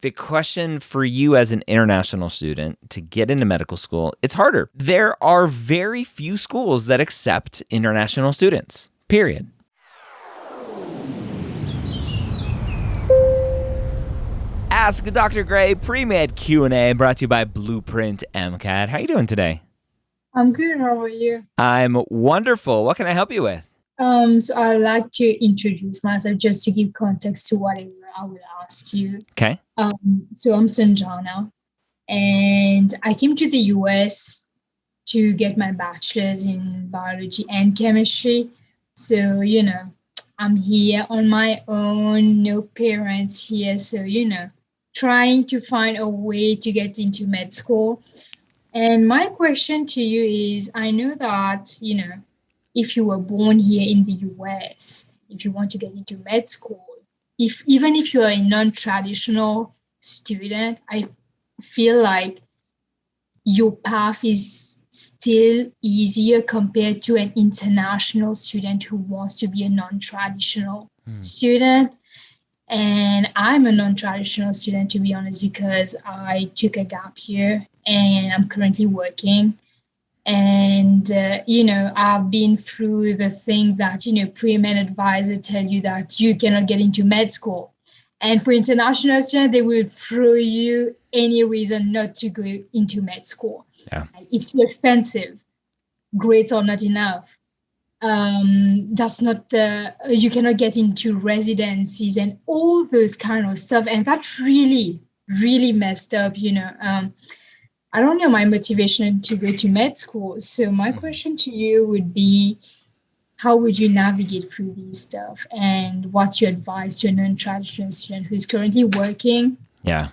the question for you as an international student to get into medical school, it's harder. There are very few schools that accept international students, period. Ask Dr. Gray Premed Q&A brought to you by Blueprint MCAT. How are you doing today? I'm good. How are you? I'm wonderful. What can I help you with? So I'd like to introduce myself just to give context to whatever I will ask you. Okay. So I'm Sanjana, and I came to the US to get my bachelor's in biology and chemistry. So, I'm here on my own, no parents here. So, trying to find a way to get into med school. And my question to you is, I know that, if you were born here in the US, if you want to get into med school, even if you're a non-traditional student, I feel like your path is still easier compared to an international student who wants to be a non-traditional student. And I'm a non-traditional student, to be honest, because I took a gap year and I'm currently working. And, I've been through the thing that, pre-med advisor tell you that you cannot get into med school. And for international students, they will throw you any reason not to go into med school. Yeah. It's too expensive. Grades are not enough. That's not, you cannot get into residencies and all those kind of stuff. And that really, really messed up, I don't know my motivation to go to med school. So my question to you would be, how would you navigate through these stuff? And what's your advice to a non-traditional student who's currently working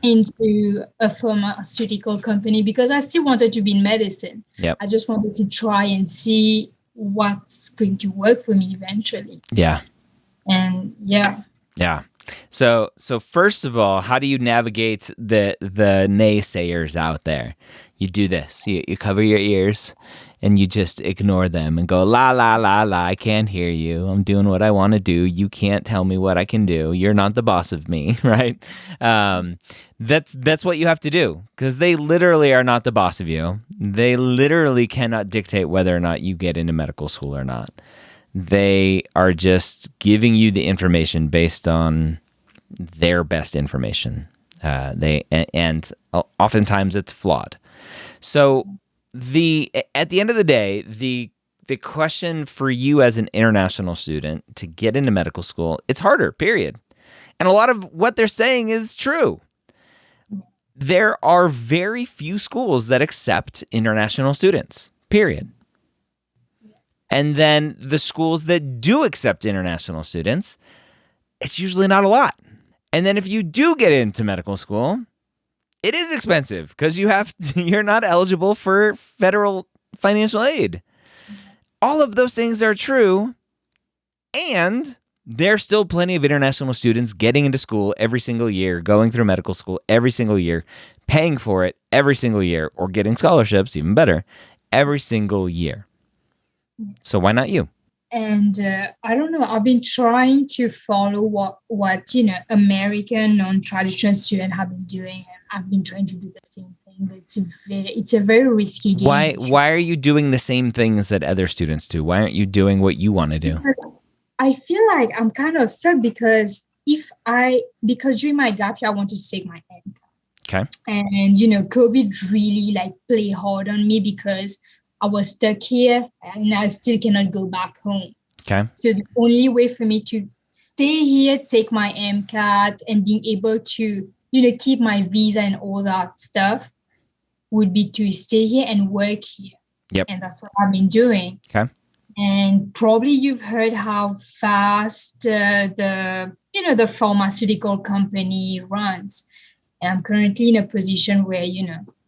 into a pharmaceutical company? Because I still wanted to be in medicine. Yep. I just wanted to try and see what's going to work for me eventually. Yeah. And yeah. So first of all, how do you navigate the naysayers out there? You do this. You cover your ears and you just ignore them and go, la, la, la, la, I can't hear you. I'm doing what I want to do. You can't tell me what I can do. You're not the boss of me, right? That's what you have to do, because they literally are not the boss of you. They literally cannot dictate whether or not you get into medical school or not. They are just giving you the information based on their best information. And oftentimes it's flawed. So at the end of the day, the question for you as an international student to get into medical school, it's harder, period. And a lot of what they're saying is true. There are very few schools that accept international students, period. And then the schools that do accept international students, it's usually not a lot. And then if you do get into medical school, it is expensive because you're not eligible for federal financial aid. All of those things are true. And there's still plenty of international students getting into school every single year, going through medical school every single year, paying for it every single year, or getting scholarships, even better, every single year. So why not you? And I don't know, I've been trying to follow what American non-traditional students have been doing. And I've been trying to do the same thing, but it's a very risky game. Why are you doing the same things that other students do? Why aren't you doing what you want to do? I feel like I'm kind of stuck because during my gap year, I wanted to take my MCAT. Okay. And COVID really play hard on me because I was stuck here and I still cannot go back home. Okay. So the only way for me to stay here, take my MCAT, and being able to, keep my visa and all that stuff would be to stay here and work here. Yep. And that's what I've been doing. Okay. And probably you've heard how fast the pharmaceutical company runs. And I'm currently in a position where,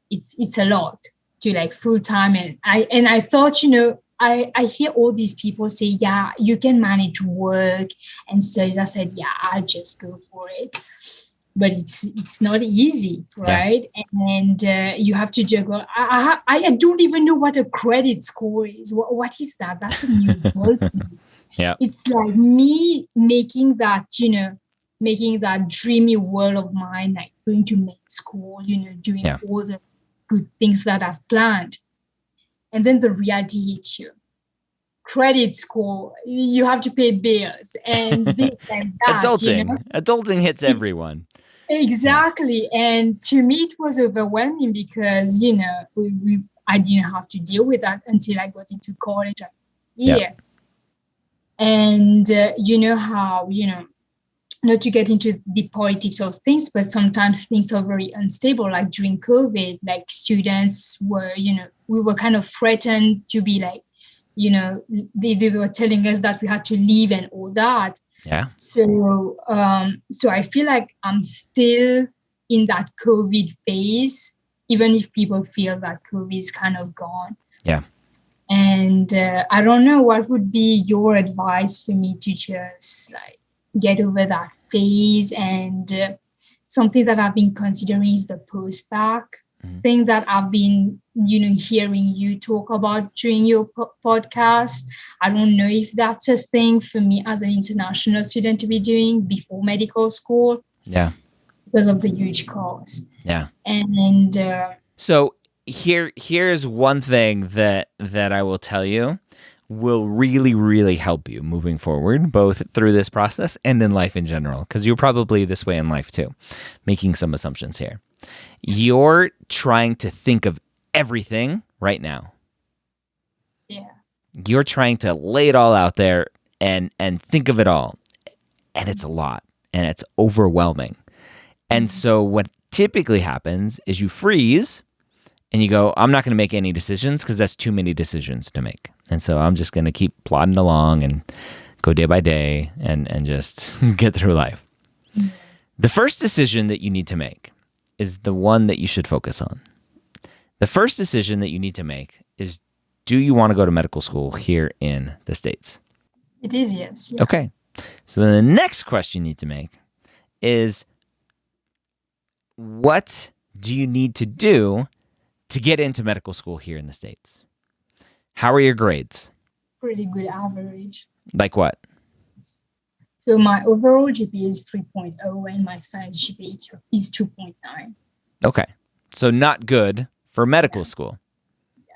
it's a lot to full time. And I thought, I hear all these people say, yeah, you can manage work. And so I said, yeah, I'll just go for it. But it's not easy, right? Yeah. And you have to juggle. I don't even know what a credit score is. What is that? That's a new word to me. Yeah. It's like me making that, making that dreamy world of mine, like going to med school, doing Yeah. all the good things that I've planned. And then the reality hits you. Credit score, you have to pay bills and this and that, Adulting hits everyone. Exactly. Yeah. And to me, it was overwhelming because, I didn't have to deal with that until I got into college. Yeah. And you know how, not to get into the politics of things, but sometimes things are very unstable. Like during COVID, like students were, we were kind of threatened to be like, they were telling us that we had to leave and all that. Yeah. So I feel like I'm still in that COVID phase, even if people feel that COVID is kind of gone. Yeah. And I don't know, what would be your advice for me to just like get over that phase? And something that I've been considering is the post-bac thing that I've been, hearing you talk about during your podcast. I don't know if that's a thing for me as an international student to be doing before medical school. Yeah. Because of the huge cost. Yeah. And so here's one thing that I will tell you will really, really help you moving forward, both through this process and in life in general, because you're probably this way in life too, making some assumptions here. You're trying to think of everything right now. Yeah. You're trying to lay it all out there and think of it all. And it's a lot and it's overwhelming. And so what typically happens is you freeze and you go, I'm not going to make any decisions because that's too many decisions to make. And so I'm just going to keep plodding along and go day by day and just get through life. The first decision that you need to make is the one that you should focus on. The first decision that you need to make is, do you want to go to medical school here in the States? It is, yes. Yeah. Okay. So then the next question you need to make is, what do you need to do to get into medical school here in the States? How are your grades? Pretty good average. Like what? So my overall GPA is 3.0 and my science GPA is 2.9. Okay. So not good for medical school. Yeah.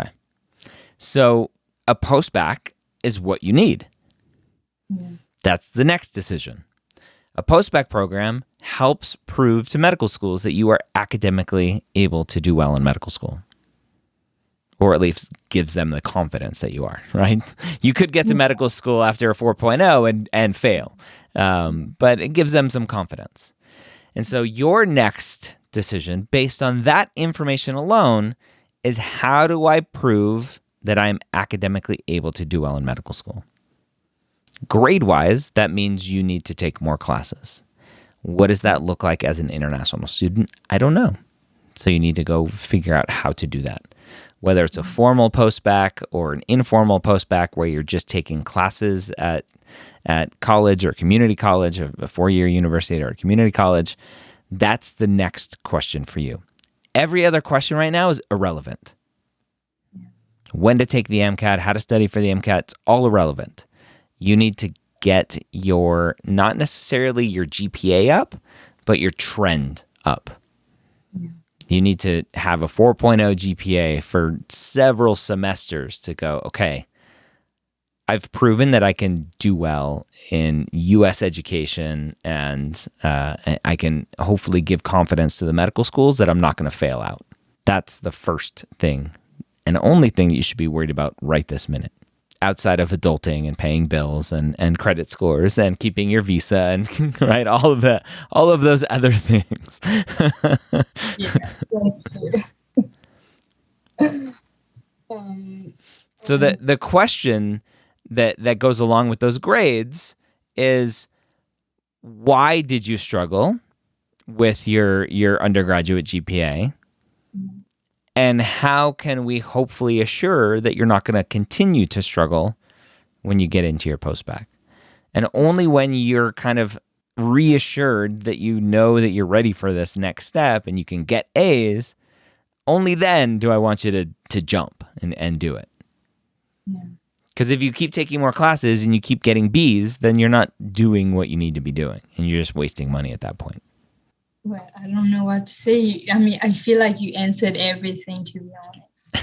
Okay. So a post-bac is what you need. Yeah. That's the next decision. A post-bac program helps prove to medical schools that you are academically able to do well in medical school. Or at least gives them the confidence that you are, right? You could get to medical school after a 4.0 and fail, but it gives them some confidence. And so your next decision, based on that information alone, is how do I prove that I'm academically able to do well in medical school? Grade-wise, that means you need to take more classes. What does that look like as an international student? I don't know. So you need to go figure out how to do that. Whether it's a formal post-bac or an informal post-bac where you're just taking classes at college or community college, a 4-year university or a community college, that's the next question for you. Every other question right now is irrelevant. When to take the MCAT, how to study for the MCAT, it's all irrelevant. You need to get your, not necessarily your GPA up, but your trend up. You need to have a 4.0 GPA for several semesters to go, okay, I've proven that I can do well in U.S. education and I can hopefully give confidence to the medical schools that I'm not going to fail out. That's the first thing and only thing that you should be worried about right this minute. Outside of adulting and paying bills and credit scores and keeping your visa and right, all of those other things. Yeah, that's good. So the question that goes along with those grades is, why did you struggle with your undergraduate GPA? And how can we hopefully assure that you're not going to continue to struggle when you get into your post-bac? And only when you're kind of reassured that you know that you're ready for this next step and you can get A's, only then do I want you to jump and do it. Because if you keep taking more classes and you keep getting B's, then you're not doing what you need to be doing, and you're just wasting money at that point. Well, I don't know what to say. I mean, I feel like you answered everything, to be honest.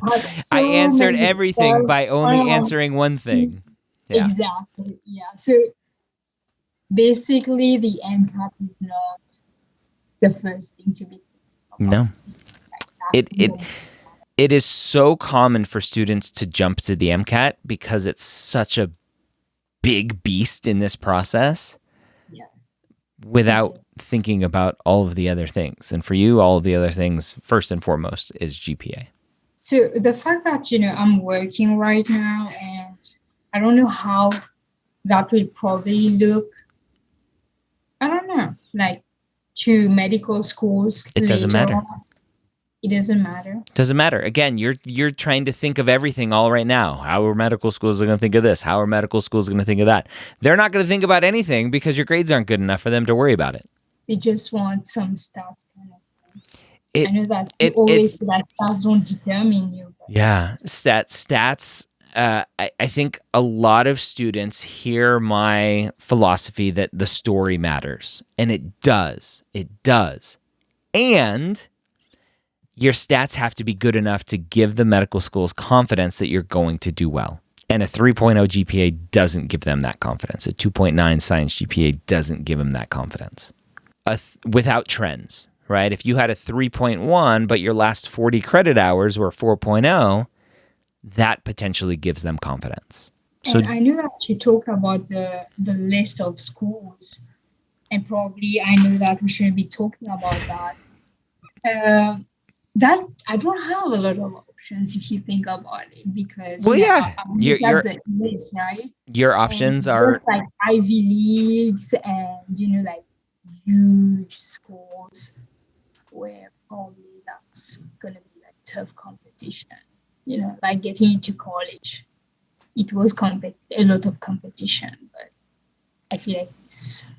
I So answered many everything stuff. by only answering one thing. Yeah. Exactly. Yeah. So basically, the MCAT is not the first thing to be thinking about. No. It is so common for students to jump to the MCAT because it's such a big beast in this process without thinking about all of the other things. And for you, all of the other things, first and foremost, is GPA. So the fact that, I'm working right now, and I don't know how that will probably look, I don't know, like to medical schools It doesn't matter. It doesn't matter. Doesn't matter. Again, you're trying to think of everything all right now. How are medical schools going to think of this? How are medical schools going to think of that? They're not going to think about anything because your grades aren't good enough for them to worry about it. They just want some stats kind of thing. I know that you always say that stats don't determine you. Yeah, stats. I think a lot of students hear my philosophy that the story matters, and it does. It does. And your stats have to be good enough to give the medical schools confidence that you're going to do well. And a 3.0 GPA doesn't give them that confidence. A 2.9 science GPA doesn't give them that confidence. Without trends, right? If you had a 3.1, but your last 40 credit hours were 4.0, that potentially gives them confidence. And I know that you talked about the list of schools, and probably I know that we shouldn't be talking about that. That I don't have a lot of options if you think about it, because your the list, right? Your options are just like Ivy Leagues and like huge schools where probably that's gonna be like tough competition. Like getting into college, it was a lot of competition, but I feel like it's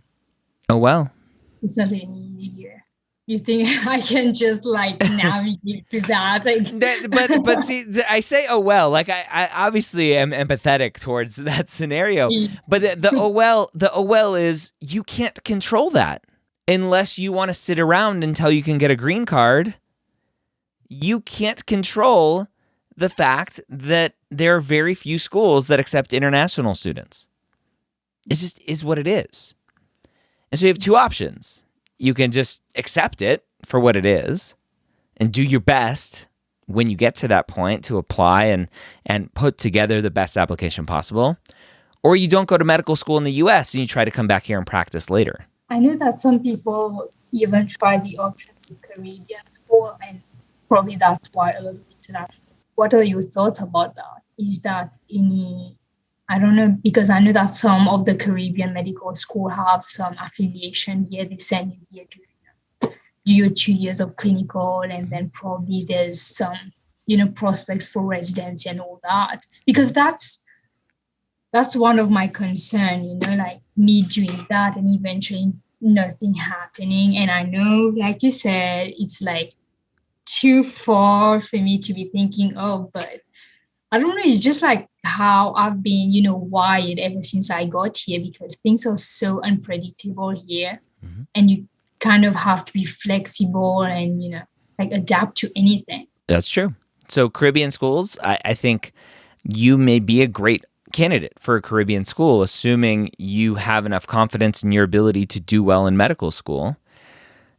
it's not any easier. You think I can just like navigate through that? But see, I say like I obviously am empathetic towards that scenario. But the OL is you can't control that unless you want to sit around until you can get a green card. You can't control the fact that there are very few schools that accept international students. It just is what it is. And so you have two options. You can just accept it for what it is and do your best when you get to that point to apply and put together the best application possible. Or you don't go to medical school in the US and you try to come back here and practice later. I know that some people even try the option of Caribbean school, and probably that's why a lot of international. What are your thoughts about that? Is that I don't know, because I know that some of the Caribbean medical school have some affiliation here. They send you here to do your 2 years of clinical, and then probably there's some, prospects for residency and all that. Because that's one of my concern, like me doing that and eventually nothing happening. And I know, like you said, it's like too far for me to be thinking, but I don't know. It's just like how I've been, wired ever since I got here, because things are so unpredictable here, and you kind of have to be flexible and, like adapt to anything. That's true. So Caribbean schools, I think you may be a great candidate for a Caribbean school, assuming you have enough confidence in your ability to do well in medical school.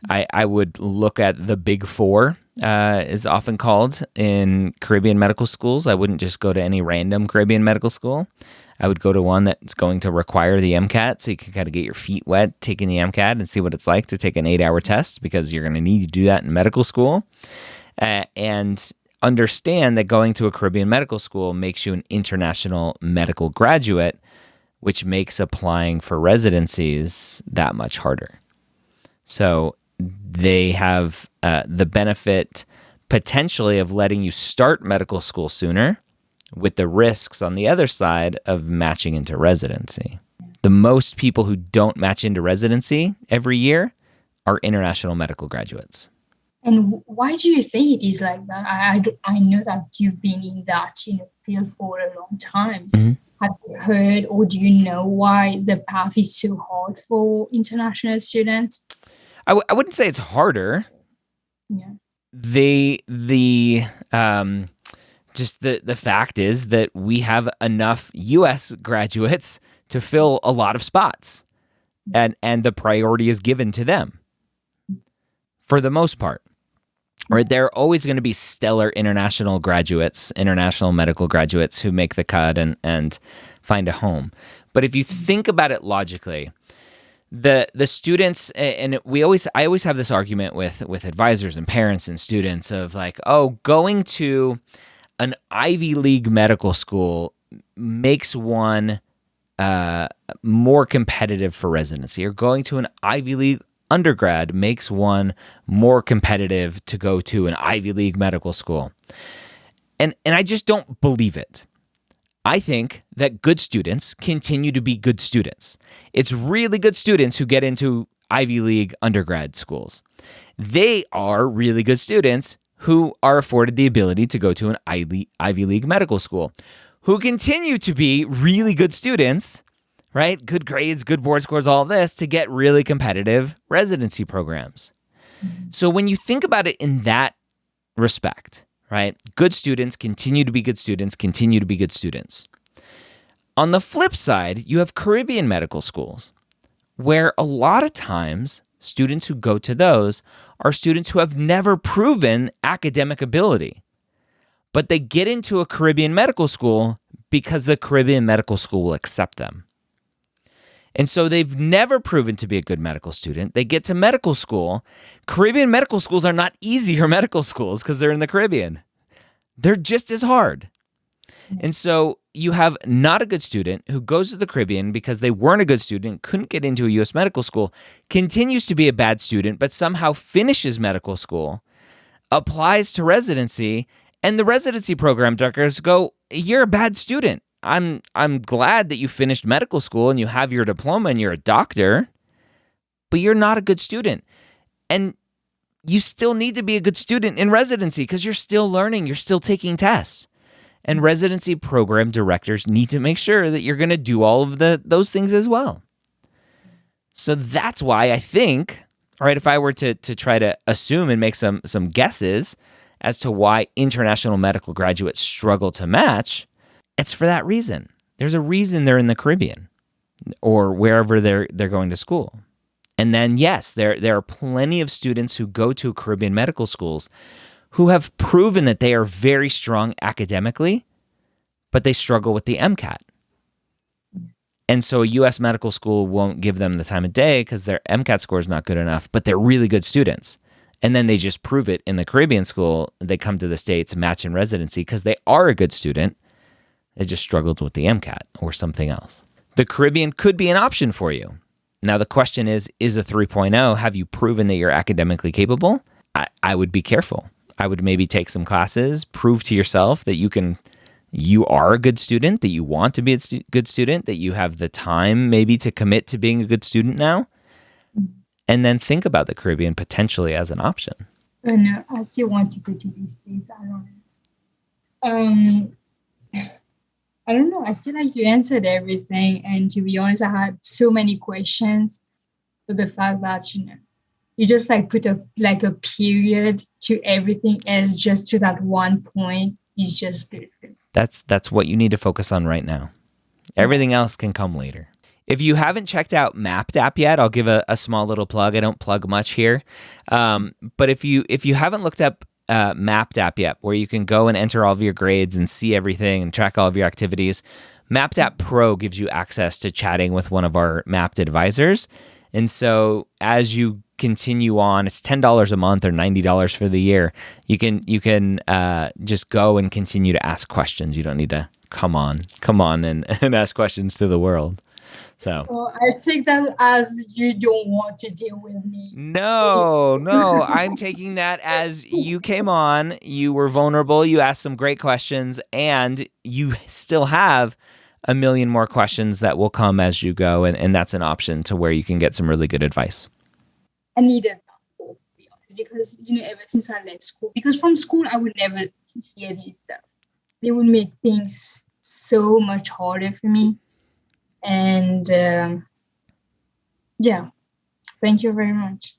I would look at the Big Four, is often called in Caribbean medical schools. I wouldn't just go to any random Caribbean medical school. I would go to one that's going to require the MCAT, so you can kind of get your feet wet taking the MCAT and see what it's like to take an 8-hour test, because you're going to need to do that in medical school. And understand that going to a Caribbean medical school makes you an international medical graduate, which makes applying for residencies that much harder. So they have the benefit potentially of letting you start medical school sooner, with the risks on the other side of matching into residency. The most people who don't match into residency every year are international medical graduates. And why do you think it is like that? I know that you've been in that field for a long time. Mhm. Have you heard or do you know why the path is so hard for international students? I wouldn't say it's harder. Yeah. The just the fact is that we have enough U.S. graduates to fill a lot of spots, and the priority is given to them for the most part. Right, there are always going to be stellar international graduates, international medical graduates who make the cut and find a home. But if you think about it logically, the students, and I always have this argument with advisors and parents and students of like, oh, going to an Ivy League medical school makes one more competitive for residency, or going to an Ivy League undergrad makes one more competitive to go to an Ivy League medical school. And I just don't believe it. I think that good students continue to be good students. It's really good students who get into Ivy League undergrad schools. They are really good students who are afforded the ability to go to an Ivy League medical school, who continue to be really good students, right? Good grades, good board scores, all of this to get really competitive residency programs. So when you think about it in that respect, right? Good students continue to be good students, continue to be good students. On the flip side, you have Caribbean medical schools, where a lot of times students who go to those are students who have never proven academic ability, but they get into a Caribbean medical school because the Caribbean medical school will accept them. And so they've never proven to be a good medical student. They get to medical school. Caribbean medical schools are not easier medical schools because they're in the Caribbean. They're just as hard. And so you have not a good student who goes to the Caribbean because they weren't a good student, couldn't get into a U.S. medical school, continues to be a bad student, but somehow finishes medical school, applies to residency, and the residency program directors go, "You're a bad student. I'm glad that you finished medical school and you have your diploma and you're a doctor, but you're not a good student." And you still need to be a good student in residency because you're still learning, you're still taking tests. And residency program directors need to make sure that you're going to do all of those things as well. So that's why I think, all right, if I were to try to assume and make some guesses as to why international medical graduates struggle to match, it's for that reason. There's a reason they're in the Caribbean or wherever they're going to school. And then, yes, there are plenty of students who go to Caribbean medical schools who have proven that they are very strong academically, but they struggle with the MCAT. And so a U.S. medical school won't give them the time of day because their MCAT score is not good enough, but they're really good students. And then they just prove it in the Caribbean school. They come to the States, match in residency because they are a good student. They just struggled with the MCAT or something else. The Caribbean could be an option for you. Now, the question is a 3.0, have you proven that you're academically capable? I would be careful. I would maybe take some classes, prove to yourself that you are a good student, that you want to be a good student, that you have the time maybe to commit to being a good student now, and then think about the Caribbean potentially as an option. Oh, no, I still want to go to these states. I don't know. I feel like you answered everything. And to be honest, I had so many questions for the fact that, you just like put a period to everything else just to that one point is just perfect. That's what you need to focus on right now. Everything else can come later. If you haven't checked out Mapped app yet, I'll give a small little plug. I don't plug much here. But if you haven't looked up Mapped app yet, where you can go and enter all of your grades and see everything and track all of your activities, Mapped app Pro gives you access to chatting with one of our Mapped advisors. And so as you continue on, it's $10 a month or $90 for the year. You can just go and continue to ask questions. You don't need to come on and ask questions to the world. So well, I take that as you don't want to deal with me. No, I'm taking that as you came on, you were vulnerable, you asked some great questions, and you still have a million more questions that will come as you go, and that's an option to where you can get some really good advice. I need it, to be honest. because ever since I left school, because from school I would never hear these stuff. They would make things so much harder for me. And yeah, thank you very much.